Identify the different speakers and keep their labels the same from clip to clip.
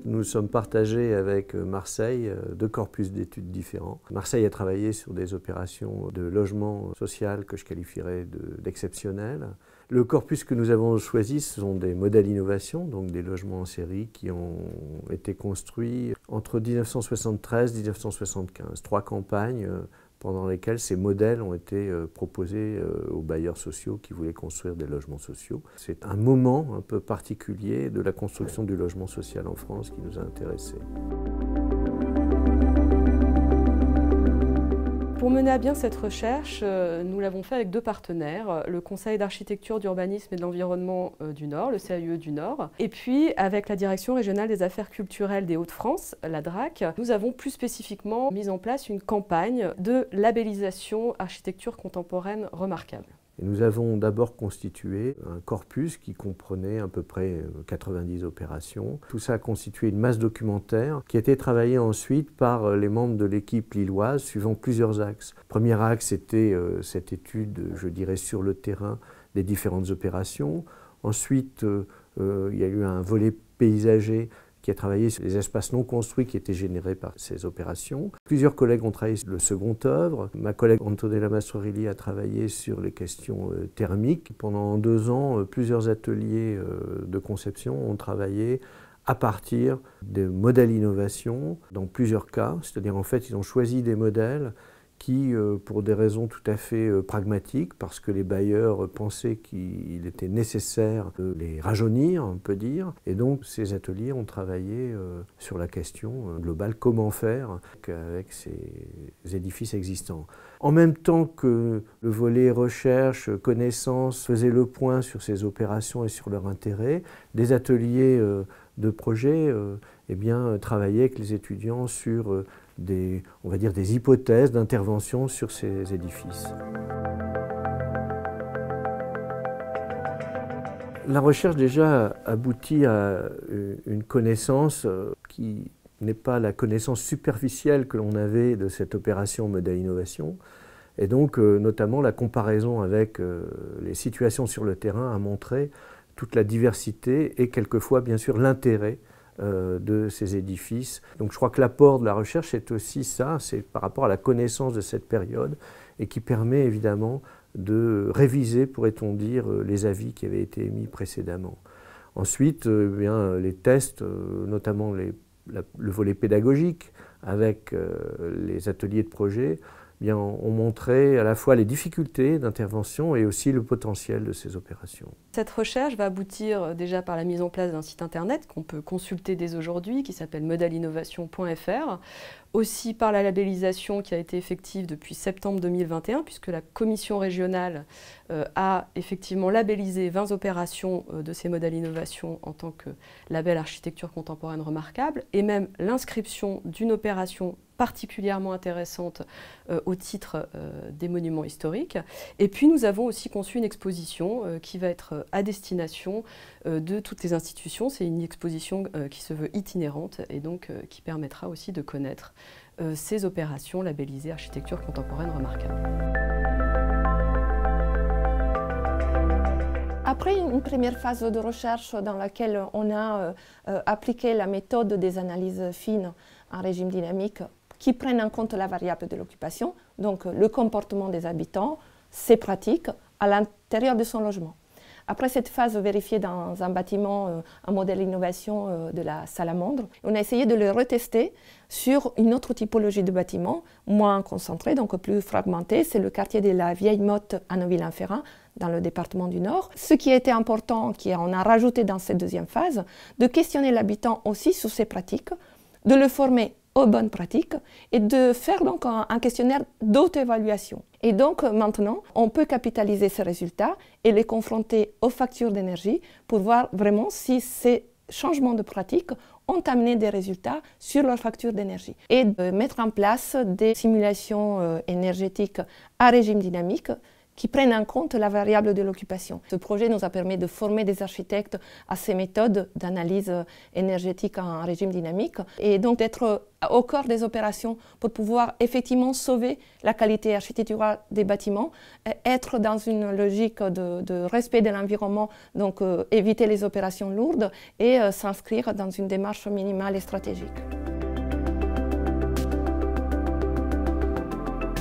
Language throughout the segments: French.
Speaker 1: Nous sommes partagés avec Marseille deux corpus d'études différents. Marseille a travaillé sur des opérations de logement social que je qualifierais d'exceptionnelles. Le corpus que nous avons choisi, ce sont des modèles innovation, donc des logements en série qui ont été construits entre 1973 et 1975. 3 campagnes pendant lesquelles ces modèles ont été proposés aux bailleurs sociaux qui voulaient construire des logements sociaux. C'est un moment un peu particulier de la construction du logement social en France qui nous a intéressés.
Speaker 2: Pour mener à bien cette recherche, nous l'avons fait avec 2 partenaires, le Conseil d'architecture, d'urbanisme et de l'environnement du Nord, le CAUE du Nord, et puis avec la Direction régionale des affaires culturelles des Hauts-de-France, la DRAC, nous avons plus spécifiquement mis en place une campagne de labellisation architecture contemporaine remarquable.
Speaker 1: Et nous avons d'abord constitué un corpus qui comprenait à peu près 90 opérations. Tout ça a constitué une masse documentaire qui a été travaillée ensuite par les membres de l'équipe lilloise suivant plusieurs axes. Le premier axe était cette étude, je dirais, sur le terrain des différentes opérations. Ensuite, il y a eu un volet paysager qui a travaillé sur les espaces non construits qui étaient générés par ces opérations. Plusieurs collègues ont travaillé sur le second œuvre. Ma collègue Antonella Mastrorilli a travaillé sur les questions thermiques. Pendant 2 ans, plusieurs ateliers de conception ont travaillé à partir de modèles innovation dans plusieurs cas. C'est-à-dire en fait, ils ont choisi des modèles qui, pour des raisons tout à fait pragmatiques, parce que les bailleurs pensaient qu'il était nécessaire de les rajeunir, on peut dire, et donc ces ateliers ont travaillé sur la question globale, comment faire avec ces édifices existants. En même temps que le volet recherche, connaissance faisait le point sur ces opérations et sur leur intérêt, des ateliers de projet travaillaient avec les étudiants sur on va dire des hypothèses d'intervention sur ces édifices. La recherche déjà aboutit à une connaissance qui n'est pas la connaissance superficielle que l'on avait de cette opération modèle innovation, et donc notamment la comparaison avec les situations sur le terrain a montré toute la diversité et quelquefois bien sûr l'intérêt de ces édifices. Donc je crois que l'apport de la recherche est aussi ça, c'est par rapport à la connaissance de cette période et qui permet évidemment de réviser, pourrait-on dire, les avis qui avaient été émis précédemment. Ensuite, les tests, notamment le volet pédagogique avec les ateliers de projet, ont montré à la fois les difficultés d'intervention et aussi le potentiel de ces opérations.
Speaker 2: Cette recherche va aboutir déjà par la mise en place d'un site internet qu'on peut consulter dès aujourd'hui, qui s'appelle modeleinnovation.fr, aussi par la labellisation qui a été effective depuis septembre 2021, puisque la commission régionale a effectivement labellisé 20 opérations de ces modèles innovation en tant que label architecture contemporaine remarquable, et même l'inscription d'une opération particulièrement intéressante au titre des monuments historiques. Et puis nous avons aussi conçu une exposition qui va être à destination de toutes les institutions. C'est une exposition qui se veut itinérante et donc qui permettra aussi de connaître ces opérations labellisées architecture contemporaine remarquable.
Speaker 3: Après une première phase de recherche dans laquelle on a appliqué la méthode des analyses fines en régime dynamique qui prennent en compte la variable de l'occupation, donc le comportement des habitants, ses pratiques à l'intérieur de son logement. Après cette phase vérifiée dans un bâtiment, un modèle innovation de la Salamandre, on a essayé de le retester sur une autre typologie de bâtiment, moins concentré, donc plus fragmenté. C'est le quartier de la Vieille Motte à Neuville-en-Ferrain, dans le département du Nord. Ce qui a été important, qu'on a rajouté dans cette deuxième phase, de questionner l'habitant aussi sur ses pratiques, de le former aux bonnes pratiques et de faire donc un questionnaire d'auto-évaluation. Et donc maintenant, on peut capitaliser ces résultats et les confronter aux factures d'énergie pour voir vraiment si ces changements de pratiques ont amené des résultats sur leur facture d'énergie et de mettre en place des simulations énergétiques à régime dynamique qui prennent en compte la variable de l'occupation. Ce projet nous a permis de former des architectes à ces méthodes d'analyse énergétique en régime dynamique et donc d'être au cœur des opérations pour pouvoir effectivement sauver la qualité architecturale des bâtiments, être dans une logique de respect de l'environnement, donc éviter les opérations lourdes et s'inscrire dans une démarche minimale et stratégique.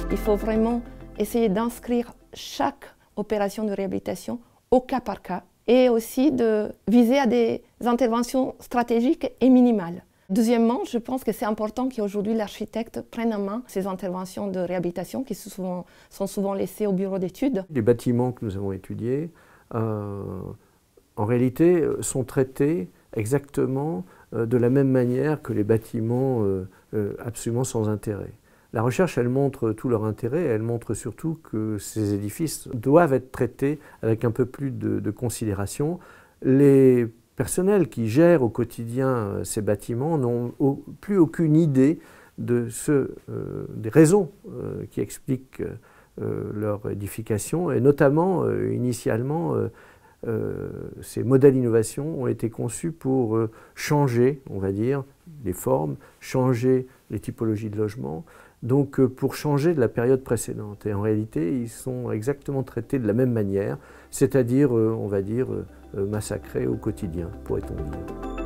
Speaker 3: Il faut vraiment essayer d'inscrire chaque opération de réhabilitation au cas par cas et aussi de viser à des interventions stratégiques et minimales. Deuxièmement, je pense que c'est important qu'aujourd'hui l'architecte prenne en main ces interventions de réhabilitation qui sont souvent laissées au bureau d'études.
Speaker 1: Les bâtiments que nous avons étudiés, en réalité, sont traités exactement de la même manière que les bâtiments absolument sans intérêt. La recherche, elle montre tout leur intérêt, elle montre surtout que ces édifices doivent être traités avec un peu plus de considération. Les personnels qui gèrent au quotidien ces bâtiments n'ont plus aucune idée des raisons qui expliquent leur édification, et notamment, initialement, ces modèles d'innovation ont été conçus pour changer, on va dire, les formes, changer les typologies de logement, donc pour changer de la période précédente. Et en réalité, ils sont exactement traités de la même manière, c'est-à-dire, on va dire, massacrés au quotidien, pourrait-on dire.